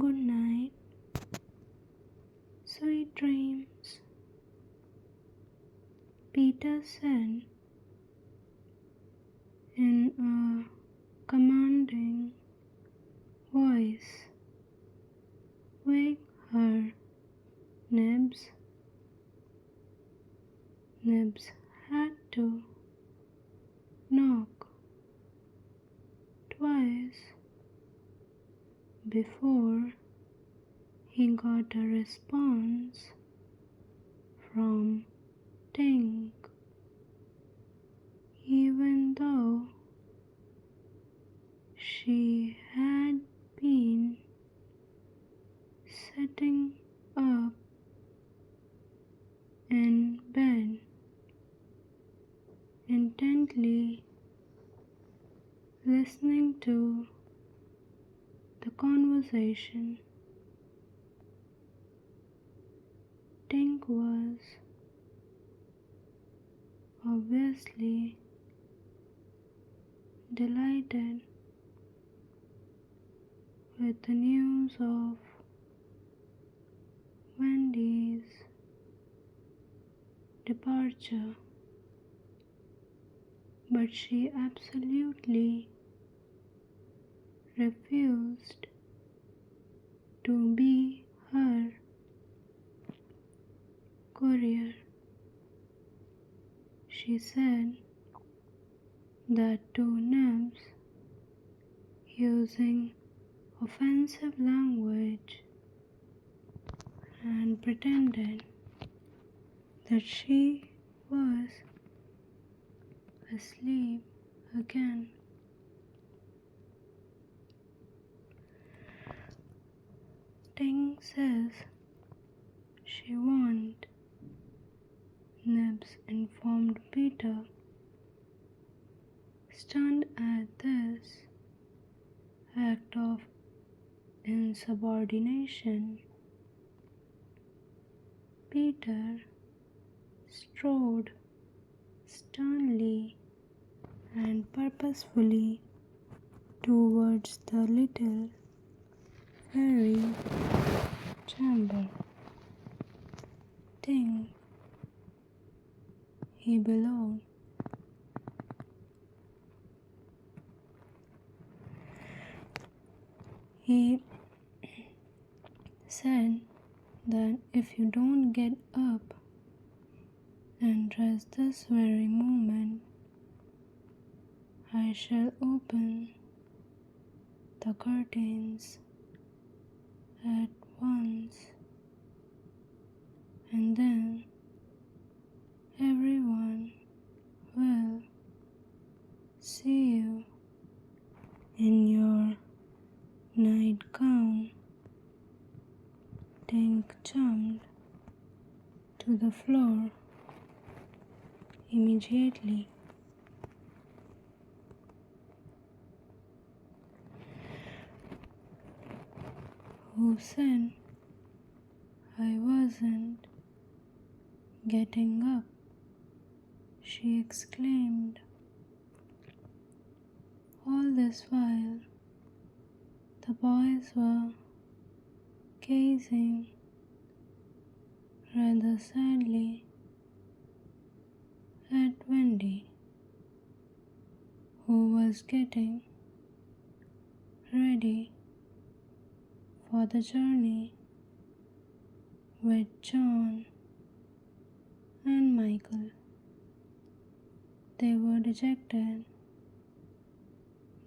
Good night, sweet dreams, Peter said in a commanding voice. Wake her, Nibs. Nibs had to knock twice before he got a response from Tink. Even though she had been sitting up in bed, intently listening to the conversation, Tink was obviously delighted with the news of Wendy's departure, but she absolutely refused to be her courier. She said that to Nibs, using offensive language, and pretended that she was asleep again. Ting says she won't, Nibs informed Peter. Stunned at this act of insubordination, Peter strode sternly and purposefully towards the little fairy chamber. Ting, he bellowed. He said that if you don't get up and dress this very moment, I shall open the curtains at once, and then everyone will see you in your nightgown. Tink jumped to the floor immediately. Who said I wasn't getting up? She exclaimed. All this while, the boys were gazing rather sadly at Wendy, who was getting ready for the journey with John and Michael. They were dejected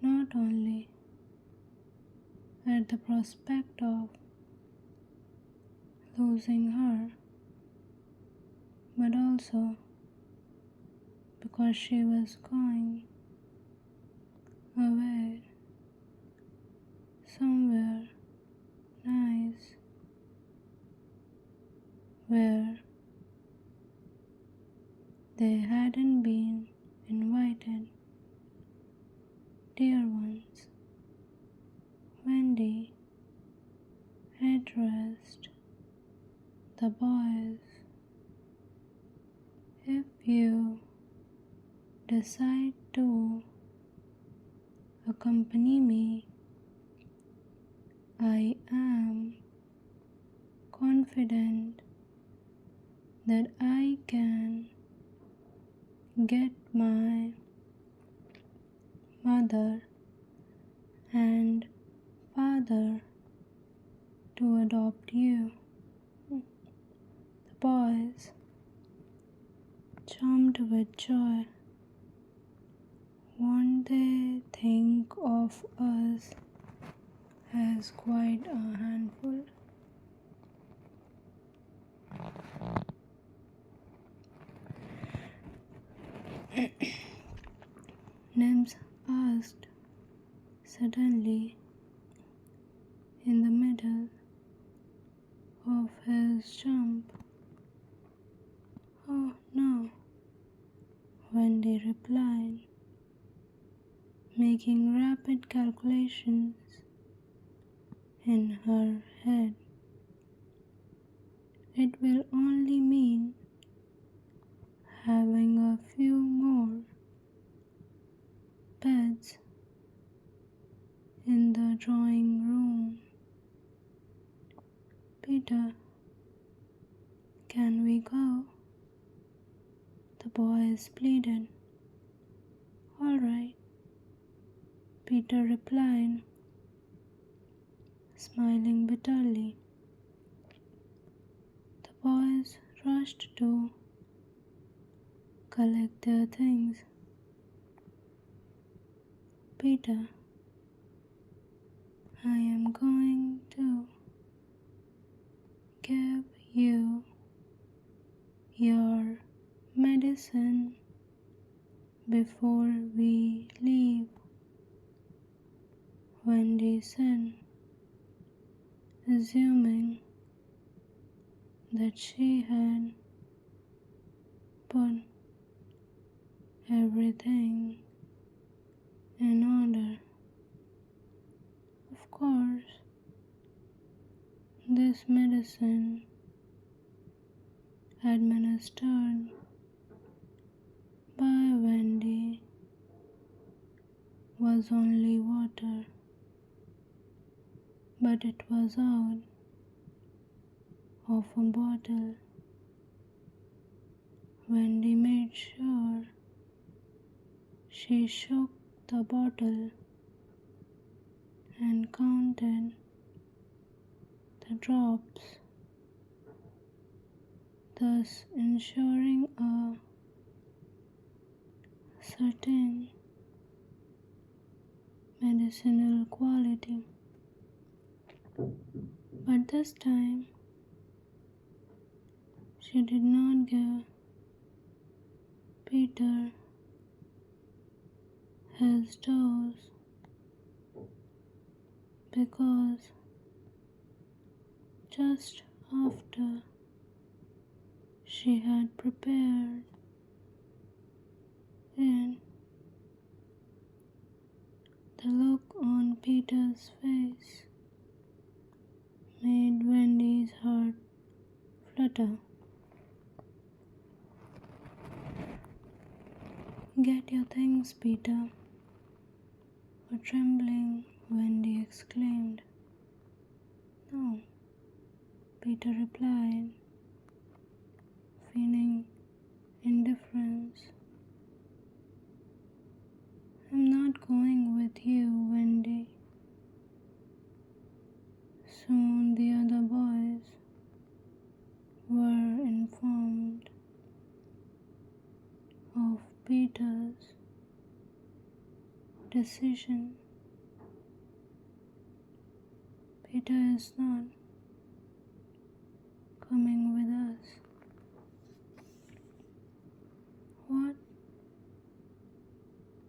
not only at the prospect of losing her, but also because she was going away somewhere nice where they hadn't been invited. Dear ones, Wendy addressed the boys. If you decide to accompany me, I am confident that I can get my mother and father to adopt you. The boys jumped with joy. Won't they think of us as quite a handful? Nims asked suddenly in the middle of his jump. Oh no, Wendy replied, making rapid calculations in her head. It will only mean having a few more beds in the drawing room. Peter, can we go? The boys pleaded. All right, Peter replied, smiling bitterly. The boys rushed to collect their things. Peter, I am going to give you your medicine before we leave, Wendy said, assuming that she had put everything in order. Of course, this medicine administered by Wendy was only water, but it was out of a bottle. Wendy made sure she shook the bottle and counted the drops, thus ensuring a certain medicinal quality. But this time, she did not give Peter his dose because just after she had prepared it, the look on Peter's face made Wendy's heart flutter. Get your things, Peter. A trembling Wendy exclaimed. No, Peter replied, feigning indifference. I'm not going with you, Wendy. Soon the other boys were informed of Peter's decision. Peter is not coming with us. What?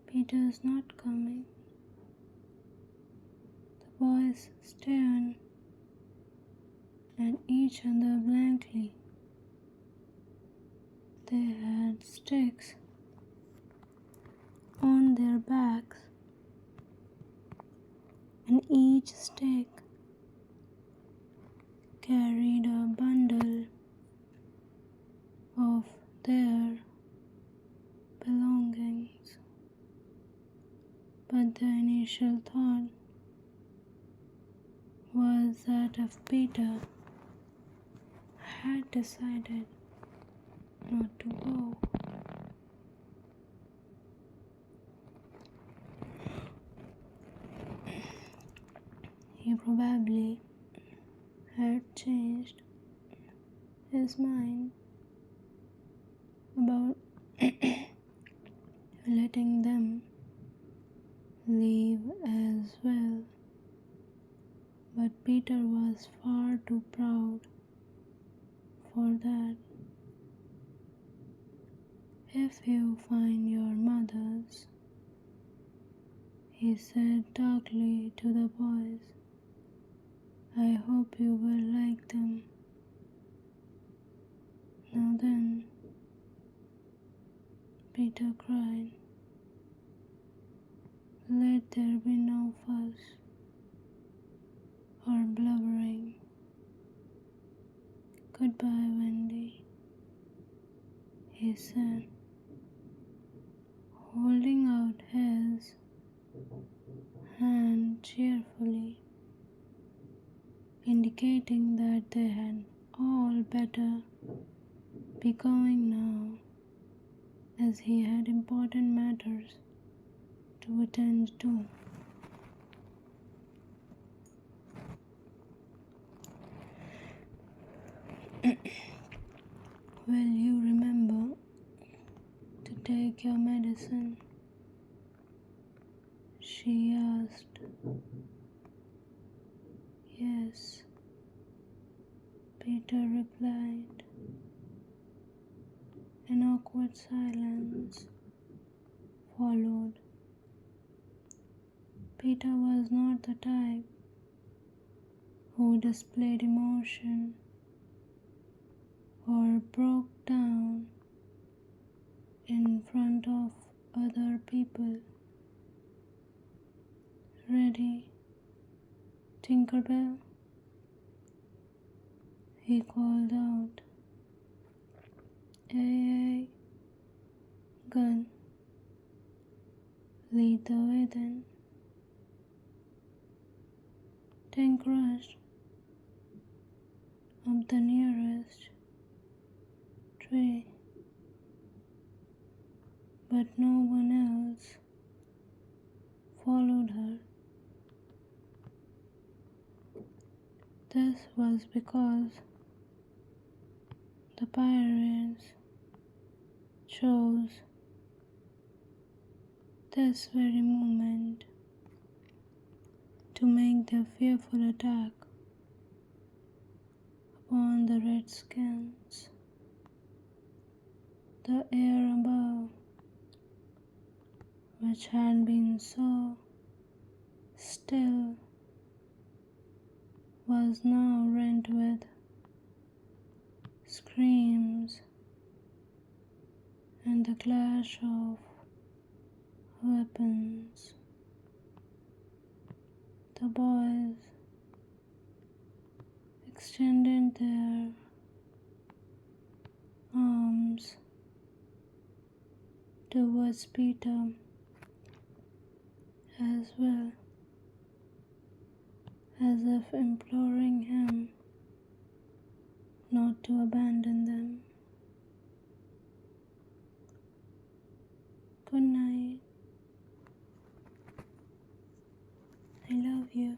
Peter is not coming. The boys stared at each other blankly. They had sticks on their backs, and each stick carried a bundle of their belongings. But the initial thought was that if Peter had decided not to go. He probably had changed his mind about letting them leave as well, but Peter was far too proud for that. If you find your mothers, he said darkly to the boys, I hope you will like them. Now then, Peter cried, let there be no fuss or blubbering. Goodbye, Wendy, he said, holding out his hand cheerfully, indicating that they had all better be going now, as he had important matters to attend to. Will you remember to take your medicine? She asked. Yes, Peter replied. An awkward silence followed. Peter was not the type who displayed emotion or broke down in front of other people. Ready, Tinkerbell? He called out. Aye, good. Lead the way then. Tink rushed up the nearest tree, but no one else followed her. This was because the pirates chose this very moment to make their fearful attack upon the redskins. The air above, which had been so still, was now rent with screams and the clash of weapons. The boys extended their arms towards Peter as well, as if imploring him not to abandon them. Good night. I love you.